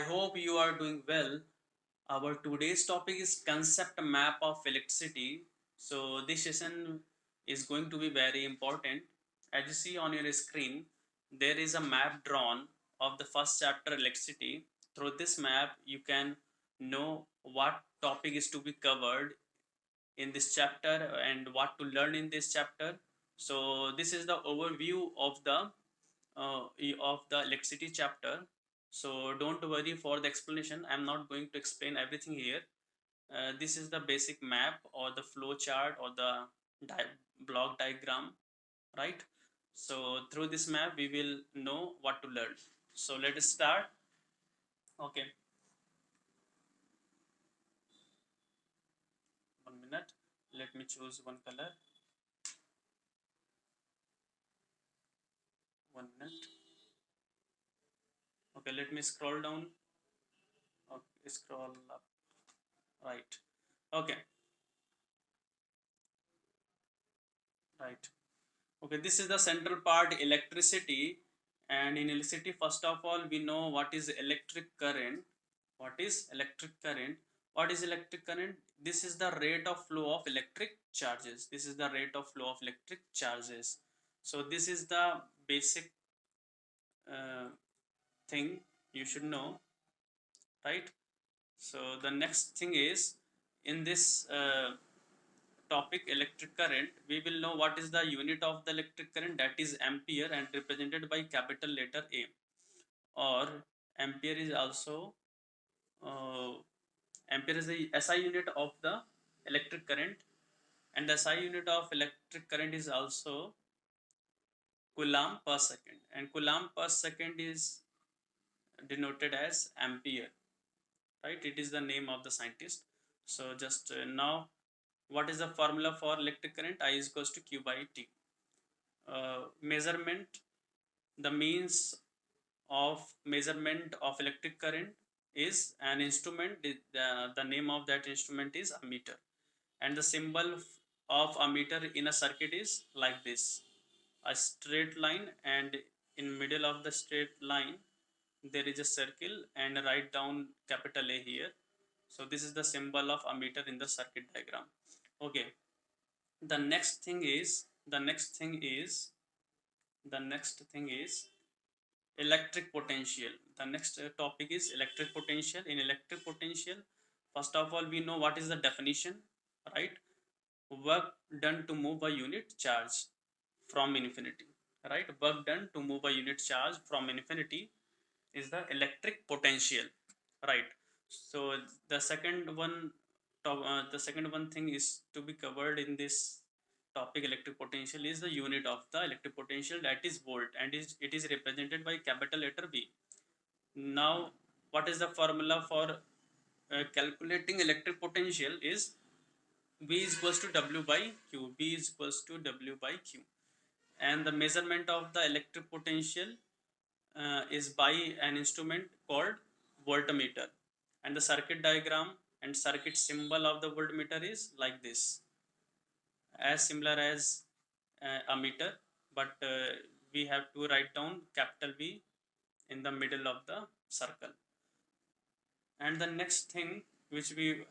I hope you are doing well. Our today's topic is concept map of electricity. So this session is going to be very important. As you see on your screen, there is a map drawn of the first chapter electricity. Through this map, you can know what topic is to be covered in this chapter and what to learn in this chapter. So this is the overview of the electricity chapter. So don't worry for the explanation. I'm not going to explain everything here. This is the basic map or the flow chart or the di- block diagram, right? So through this map we will know what to learn. So let us start. Okay, 1 minute. Let me choose one color. 1 minute. Okay, let me scroll down. Okay, scroll up. Right. Okay. Right. Okay, this is the central part, electricity. And in electricity, first of all, we know what is electric current. What is electric current? What is electric current? This is the rate of flow of electric charges. This is the rate of flow of electric charges. So this is the basic uh, thing you should know, right? So the next thing is, in this topic electric current, we will know what is the unit of the electric current, that is ampere, and represented by capital letter A. Or ampere is also uh, ampere is the SI unit of the electric current, and the SI unit of electric current is also coulomb per second, and coulomb per second is denoted as ampere, right? It is the name of the scientist. So just now, what is the formula for electric current? I is equals to Q by T. Measurement, the means of measurement of electric current is an instrument. The name of that instrument is ammeter, and the symbol of ammeter in a circuit is like this: a straight line, and in middle of the straight line there is a circle, and write down capital A here. So this is the symbol of ammeter in the circuit diagram. Okay, the next thing is the next thing is electric potential. The next topic is electric potential. In electric potential, first of all, we know what is the definition, right? Work done to move a unit charge from infinity, right? Work done to move a unit charge from infinity is the electric potential, right? So the second one thing is to be covered in this topic electric potential is the unit of the electric potential, that is volt, and it is represented by capital letter V. Now, what is the formula for calculating electric potential is V is equals to W by Q. V is equals to W by Q. And the measurement of the electric potential is by an instrument called voltmeter. And the circuit diagram and circuit symbol of the voltmeter is like this, as similar as a meter, but we have to write down capital V in the middle of the circle. And the next thing which we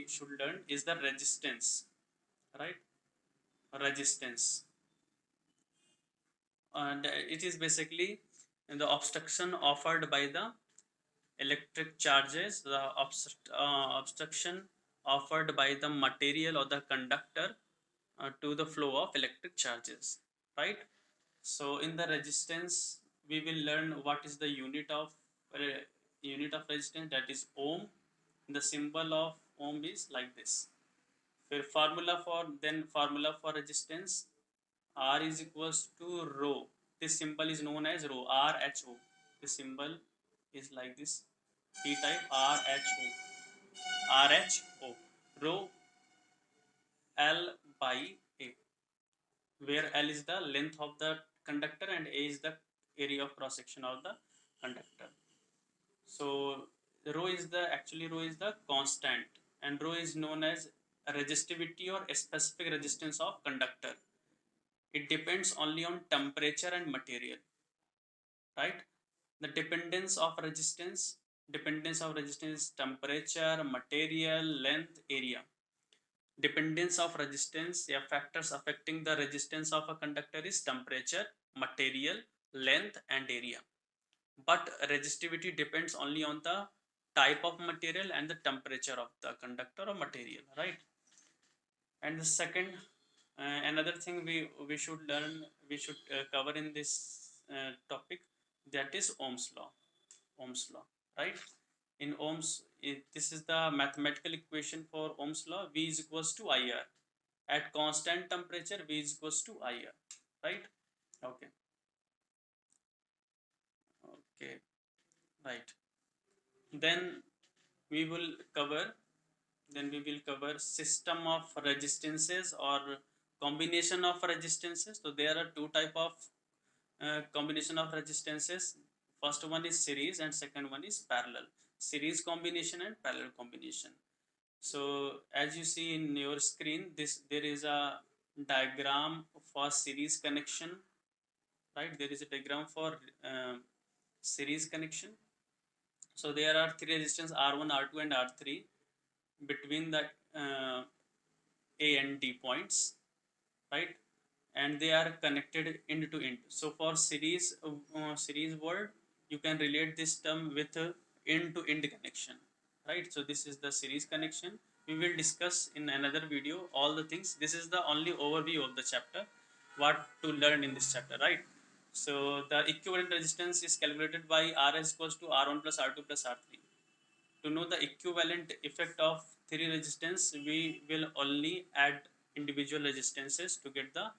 should learn is the resistance, right? Resistance, and it is basically the obstruction offered by the electric charges, the obstruction offered by the material or the conductor to the flow of electric charges, right? So in the resistance, we will learn what is the unit of resistance, that is ohm. The symbol of ohm is like this. Formula for resistance, R is equals to rho. This symbol is known as rho, RHO. This symbol is like this, P type RHO, rho L by A, where L is the length of the conductor and A is the area of cross section of the conductor. So rho is the constant, and rho is known as resistivity or a specific resistance of conductor. It depends only on temperature and material, right? The dependence of resistance Dependence of resistance is temperature, material, length, area. Dependence of resistance, yeah, factors affecting the resistance of a conductor is temperature, material, length, and area. But resistivity depends only on the type of material and the temperature of the conductor or material, right? And the second, another thing we should learn, we should cover in this topic, that is Ohm's law. Ohm's law, right? In Ohm's, this is the mathematical equation for Ohm's law. V is equals to IR. At constant temperature, V is equals to IR, right? Okay, okay, right. Then we will cover system of resistances or combination of resistances. So there are two type of combination of resistances. First one is series and second one is parallel. Series combination and parallel combination. So as you see in your screen, this there is a diagram for series connection, right? There is a diagram for series connection. So there are three resistance R1, R2, and R3 between the A and D points, right? And they are connected end to end. So for series world, you can relate this term with end to end connection, right? So this is the series connection. We will discuss in another video all the things. This is the only overview of the chapter, what to learn in this chapter, right? So the equivalent resistance is calculated by Rs equals to R1 plus R2 plus R3. To know the equivalent effect of three resistance, we will only add individual resistances to get the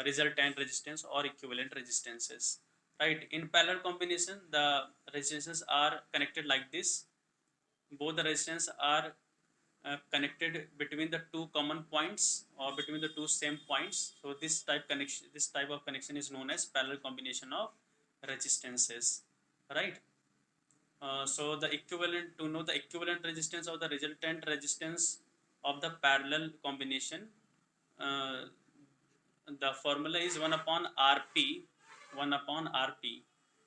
resultant resistance or equivalent resistances, right? In parallel combination, the resistances are connected like this. Both the resistance are connected between the two common points or between the two same points. So this type of connection is known as parallel combination of resistances, right? So the equivalent, to know the equivalent resistance of the resultant resistance of the parallel combination, uh, the formula is 1 upon Rp. 1 upon Rp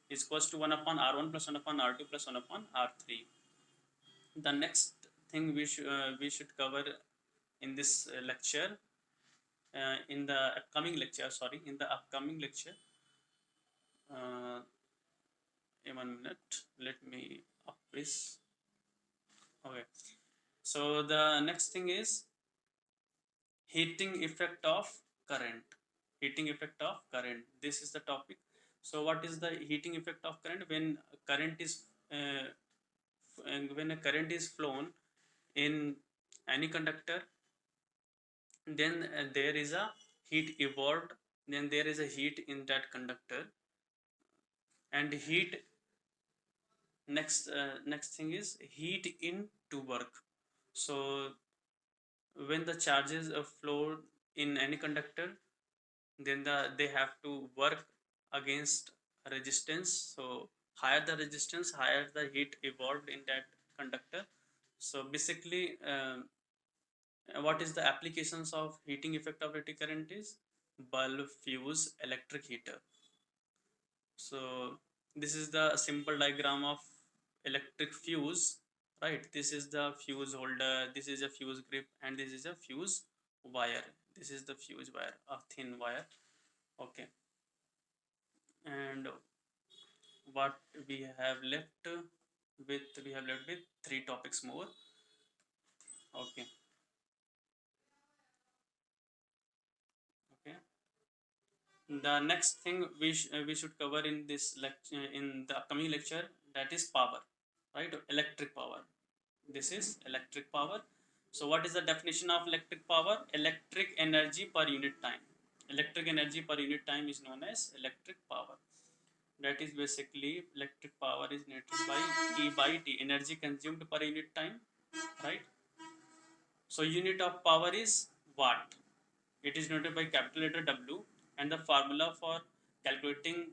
is equals to 1 upon R1 plus 1 upon R2 plus 1 upon R3. The next thing we should cover in this lecture, in the upcoming lecture, sorry, in the upcoming lecture, uh, in 1 minute, let me up this. Okay. So the next thing is heating effect of current. Heating effect of current. This is the topic. So what is the heating effect of current? When current is uh, when a current is flown in any conductor, then there is a heat evolved. Then there is a heat in that conductor, and heat, next thing is heat in to work. So when the charges are flowed in any conductor, then they have to work against resistance. So higher the resistance, higher the heat evolved in that conductor. So basically, what is the applications of heating effect of electric current is bulb, fuse, electric heater. So this is the simple diagram of electric fuse, right? This is the fuse holder, this is a fuse grip, and this is a fuse wire. This is the fuse wire, a thin wire. Okay. And what we have left we have left with three topics more. Okay. Okay. The next thing we should cover in this lecture, in the upcoming lecture, that is power, right? Electric power. This is electric power. So what is the definition of electric power? Electric energy per unit time. Electric energy per unit time is known as electric power. That is basically electric power is denoted by E by T, energy consumed per unit time, right? So unit of power is watt. It is noted by capital letter W, and the formula for calculating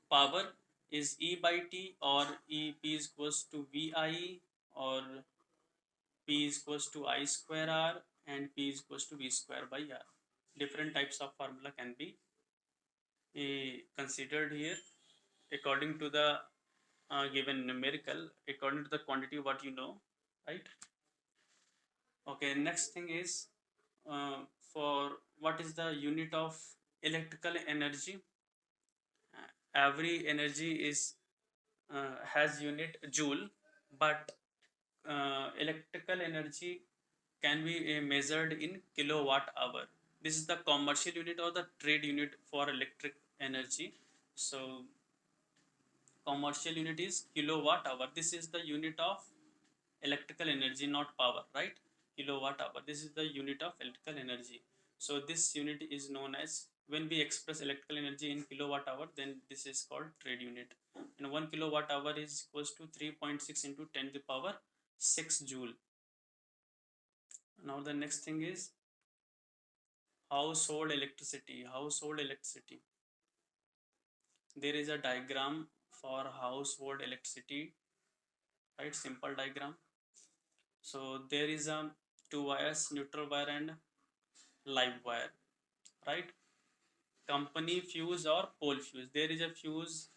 power is E by T, or E P is equals to VI, or P is equals to I square R, and P is equals to V square by R. Different types of formula can be considered here according to the given numerical according to the quantity what you know, right? Okay, next thing is for what is the unit of electrical energy. Every energy is has unit joule, but electrical energy can be measured in kilowatt hour. This is the commercial unit or the trade unit for electric energy. So commercial unit is kilowatt hour. This is the unit of electrical energy, not power, right? Kilowatt hour, this is the unit of electrical energy. So this unit is known as, when we express electrical energy in kilowatt hour, then this is called trade unit. And 1 kilowatt hour is equals to 3.6 into 10 to the power 6 joule. Now the next thing is household electricity. There is a diagram for household electricity, right? Simple diagram. So there is a two wires, neutral wire and live wire, right? Company fuse or pole fuse. There is a fuse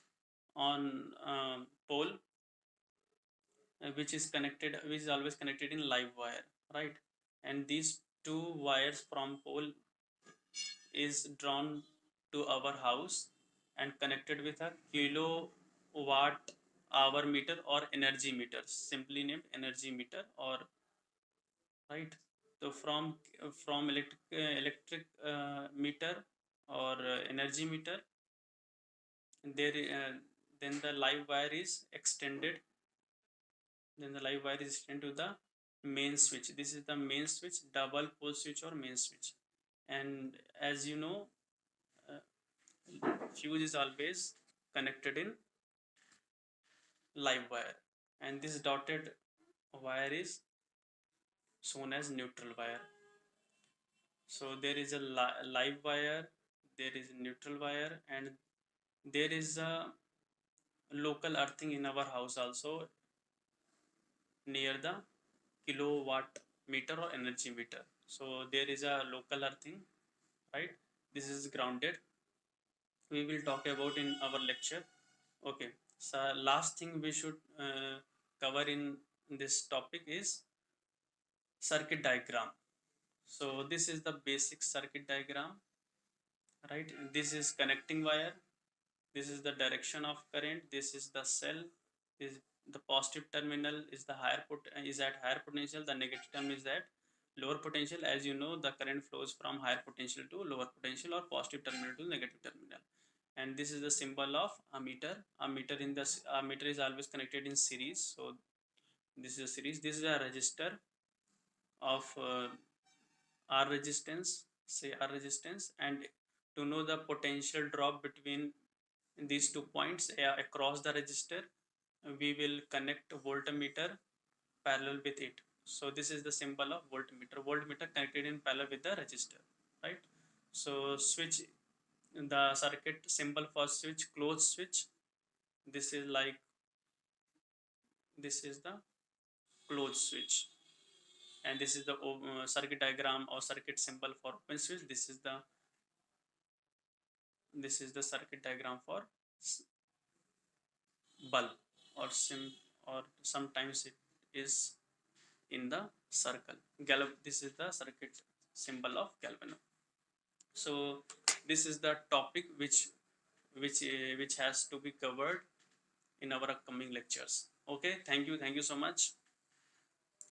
on pole, which is always connected in live wire, right? And these two wires from pole is drawn to our house and connected with a kilowatt hour meter or energy meter, simply named energy meter, or right. So from electric meter or energy meter, there then the live wire is extended. Then the live wire is extended to the main switch. This is the main switch, double pole switch or main switch. And as you know, uh, fuse is always connected in live wire, and this dotted wire is shown as neutral wire. So there is a live wire, there is a neutral wire, and there is a local earthing in our house also near the kilowatt meter or energy meter. So there is a local earthing, right? This is grounded. We will talk about in our lecture. Okay. So last thing we should cover in this topic is circuit diagram. So this is the basic circuit diagram, right? This is connecting wire. This is the direction of current. This is the cell. This the positive terminal is the is at higher potential. The negative terminal is at lower potential. As you know, the current flows from higher potential to lower potential or positive terminal to negative terminal. And this is the symbol of ammeter. Ammeter is always connected in series. So this is a series. This is a resistor of R resistance, say R resistance, and to know the potential drop between these 2 points across the resistor, we will connect voltmeter parallel with it. So this is the symbol of voltmeter connected in parallel with the resistor, right? So switch, the circuit symbol for switch, closed switch. This is like, this is the closed switch, and this is the circuit diagram or circuit symbol for open switch. This is the circuit diagram for bulb, or or sometimes it is in the circle. This is the circuit symbol of galvano. So this is the topic which has to be covered in our upcoming lectures. Okay, thank you so much.